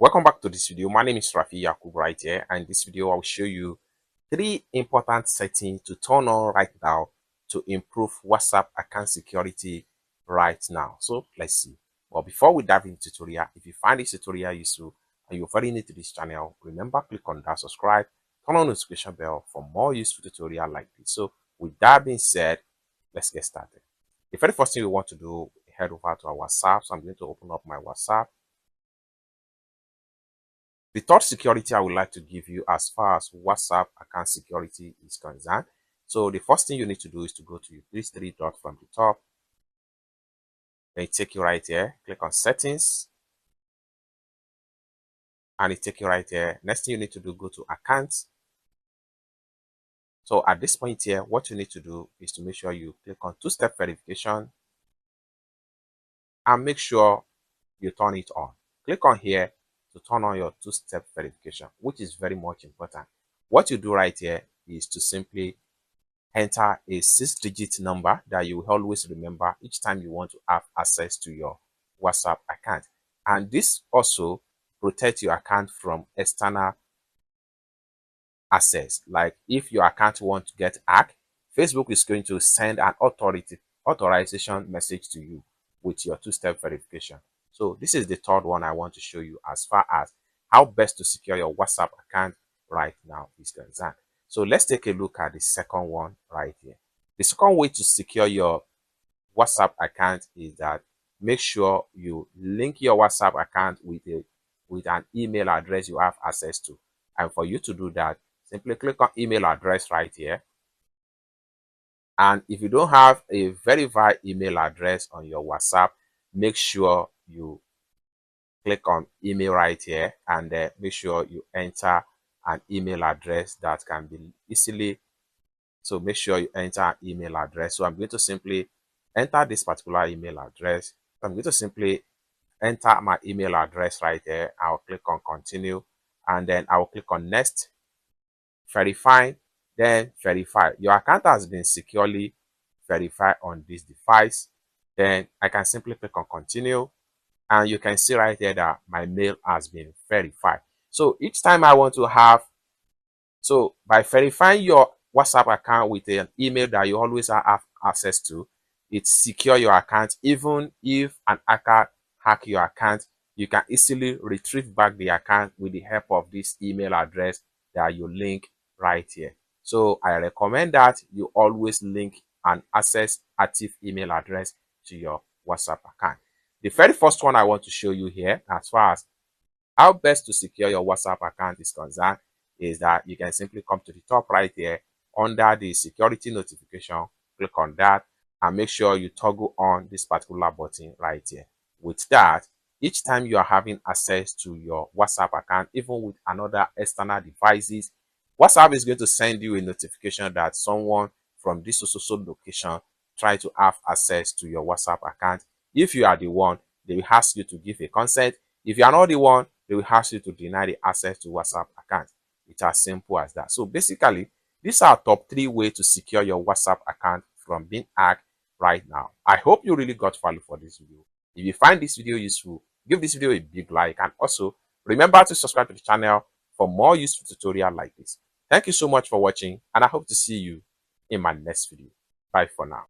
Welcome back to this video. My name is Rafi Yakub right here, and in this video I'll show you 3 important settings to turn on right now to improve WhatsApp account security right now. So let's see. But before we dive into tutorial, if you find this tutorial useful and you're very new to this channel, remember click on that subscribe, turn on the notification bell for more useful tutorial like this. So with that being said, let's get started. The very first thing we want to do, head over to our WhatsApp. So I'm going to open up my WhatsApp. The third security I would like to give you as far as WhatsApp account security is concerned. So the first thing you need to do is to go to these 3 dots from the top. Then it take you right here. Click on settings. And it take you right here. Next thing you need to do, go to accounts. So at this point here, what you need to do is to make sure you click on two-step verification. And make sure you turn it on. Click on here to turn on your two-step verification, which is very much important. What you do right here is to simply enter a 6-digit number that you will always remember each time you want to have access to your WhatsApp account. And this also protects your account from external access. Like if your account wants to get hacked, Facebook is going to send an authorization message to you with your two-step verification. So this is the third one I want to show you as far as how best to secure your WhatsApp account right now is concerned. So let's take a look at the second one right here. The second way to secure your WhatsApp account is that make sure you link your WhatsApp account with an email address you have access to. And for you to do that, simply click on email address right here. And if you don't have a verified email address on your WhatsApp, make sure you click on email right here and make sure you enter an email address that can be easily. So make sure you enter an email address. So I'm going to simply enter this particular email address. So I'm going to simply enter my email address right there. I'll click on continue and then I'll click on next, verify, then verify. Your account has been securely verified on this device. Then I can simply click on continue and you can see right here that my mail has been verified. So each time I want to have, so by verifying your WhatsApp account with an email that you always have access to, it secure your account. Even if an hacker hack your account, you can easily retrieve back the account with the help of this email address that you link right here. So I recommend that you always link and access active email address to your WhatsApp account. The very first one I want to show you here, as far as how best to secure your WhatsApp account is concerned, is that you can simply come to the top right here under the security notification, click on that and make sure you toggle on this particular button right here. With that, each time you are having access to your WhatsApp account, even with another external devices, WhatsApp is going to send you a notification that someone from this social location try to have access to your WhatsApp account. If you are the one, they will ask you to give a consent. If you are not the one, they will ask you to deny the access to WhatsApp account. It's as simple as that. So basically, these are top 3 ways to secure your WhatsApp account from being hacked right now. I hope you really got value for this video. If you find this video useful, give this video a big like and also remember to subscribe to the channel for more useful tutorial like this. Thank you so much for watching and I hope to see you in my next video. Bye for now.